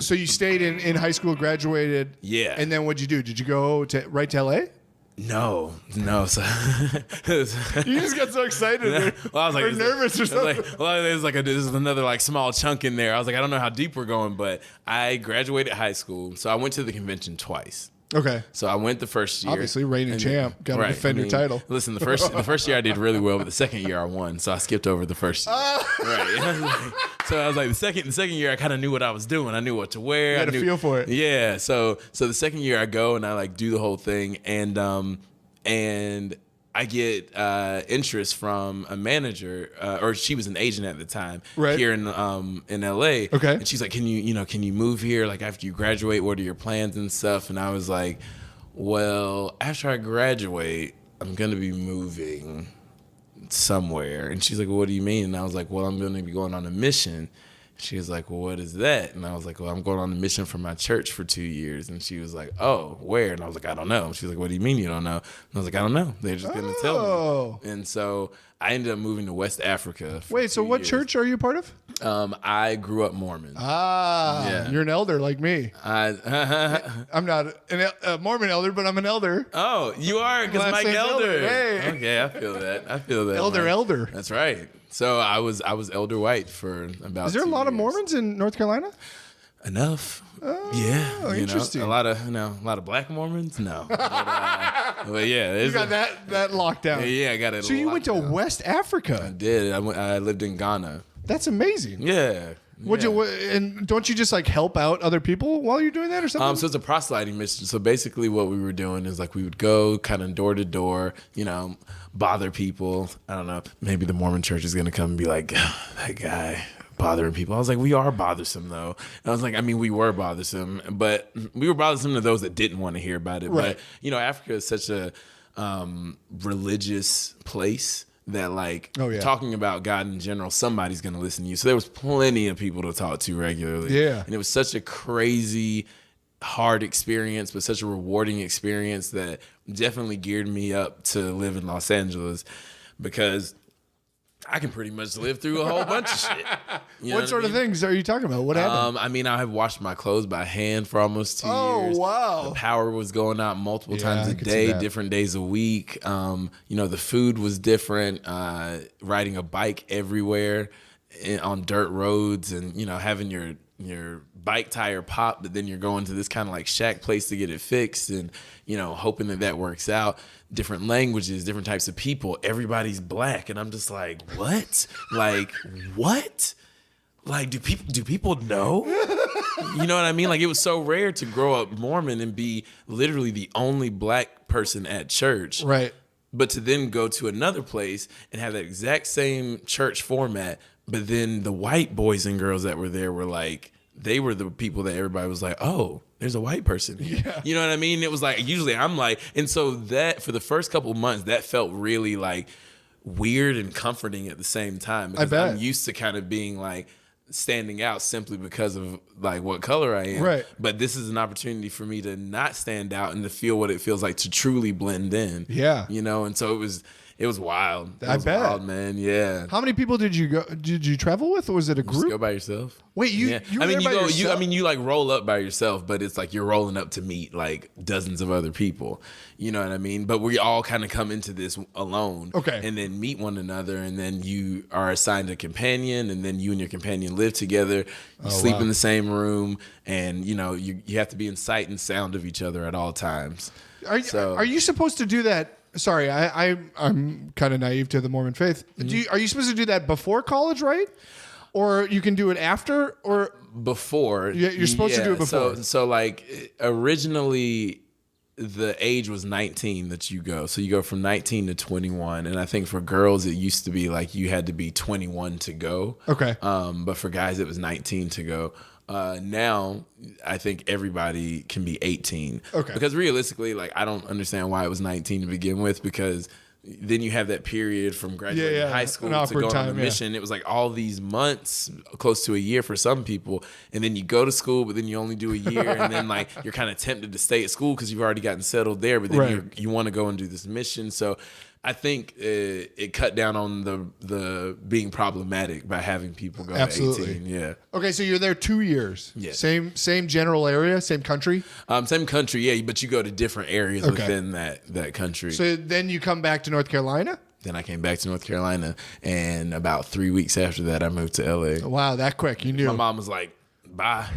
So you stayed in high school, graduated. Yeah. And then what'd you do? Did you go right to LA? No. So You just got so excited. well, I was like, or nervous or something. This is another like small chunk in there. I was like, I don't know how deep we're going, but I graduated high school, so I went to the convention twice. Okay. So I went the first year. Obviously, reigning champ. Got to defend your title. Listen, the first year I did really well, but the second year I won, so I skipped over the first year. Right. So I was like, the second year I kind of knew what I was doing. I knew what to wear. You had a feel for it. Yeah. So the second year I go and I like do the whole thing, and I get interest from a manager, or she was an agent at the time, right, here in LA. Okay. And she's like, can you move here? Like after you graduate, what are your plans and stuff? And I was like, well, after I graduate, I'm gonna be moving somewhere. And she's like, well, what do you mean? And I was like, well, I'm gonna be going on a mission. She was like, well, what is that? And I was like, well, I'm going on a mission for my church for 2 years. And she was like, oh, where? And I was like, I don't know. She was like, what do you mean you don't know? And I was like, I don't know. They're just going to tell me. And so I ended up moving to West Africa. Wait, so what church are you part of? I grew up Mormon. Yeah. You're an elder like me. I'm not a Mormon elder, but I'm an elder. Oh, you are? Because Mike Elder. Hey. Okay, I feel that. Elder. That's right. So I was Elder White for about. Is there a lot of Mormons in North Carolina? Enough. Yeah. Interesting. A lot of black Mormons. No. But yeah, you got that locked down. Yeah, I got it. So you went to West Africa? I did. I lived in Ghana. That's amazing. Yeah. And don't you just like help out other people while you're doing that or something? So it's a proselyting mission. So basically what we were doing is like we would go kind of door to door, bother people. I don't know. Maybe the Mormon church is going to come and be like, that guy bothering people. I was like, we are bothersome though. And I was like, we were bothersome, but we were bothersome to those that didn't want to hear about it. Right. But, Africa is such a religious place that like talking about God in general, somebody's going to listen to you. So there was plenty of people to talk to regularly. Yeah. And it was such a crazy, hard experience, but such a rewarding experience that definitely geared me up to live in Los Angeles, because I can pretty much live through a whole bunch of shit. What sort of things are you talking about? What happened? I have washed my clothes by hand for almost 2 years. Oh, wow. The power was going out multiple times a day, different days a week. The food was different. Riding a bike everywhere on dirt roads, and, having your bike tire pop, but then you're going to this kind of like shack place to get it fixed, and hoping that works out. Different languages, different types of people, everybody's black, and I'm just like, what? Like, what? Like, do people know? You know what I mean? Like, it was so rare to grow up Mormon and be literally the only black person at church, right? But to then go to another place and have that exact same church format, but then the white boys and girls that were there were like, they were the people that everybody was like, oh, there's a white person here. Yeah. You know what I mean? It was like, usually I'm like, and so that for the first couple of months, that felt really like weird and comforting at the same time. Because I'm used to kind of being like standing out simply because of like what color I am. Right. But this is an opportunity for me to not stand out and to feel what it feels like to truly blend in. Yeah. And so it was wild. I bet. Wild, man. Yeah. How many people did you travel with, or was it a group? Just go by yourself. Wait, you were there by yourself? You like roll up by yourself, but it's like you're rolling up to meet like dozens of other people. You know what I mean? But we all kind of come into this alone. Okay. And then meet one another, and then you are assigned a companion, and then you and your companion live together. You sleep in the same room, and you have to be in sight and sound of each other at all times. Are you supposed to do that? Sorry, I'm kind of naive to the Mormon faith. Are you supposed to do that before college, right? Or you can do it after, or before? Yeah, you're supposed to do it before. So like originally, the age was 19 that you go. So you go from 19 to 21, and I think for girls it used to be like you had to be 21 to go. Okay. But for guys it was 19 to go. Now I think everybody can be 18. Okay. Because realistically, like I don't understand why it was 19 to begin with, because then you have that period from graduating high school to go on the mission. It was like all these months, close to a year for some people. And then you go to school, but then you only do a year. And then like you're kind of tempted to stay at school because you've already gotten settled there. But then you want to go and do this mission. So I think it cut down on the being problematic by having people go Absolutely. to 18. Yeah. Okay, so you're there 2 years. Yeah. Same general area, same country. Same country, yeah, but you go to different areas within that country. So then you come back to North Carolina? Then I came back to North Carolina, and about 3 weeks after that, I moved to LA. Wow, that quick. You knew. My mom was like, bye.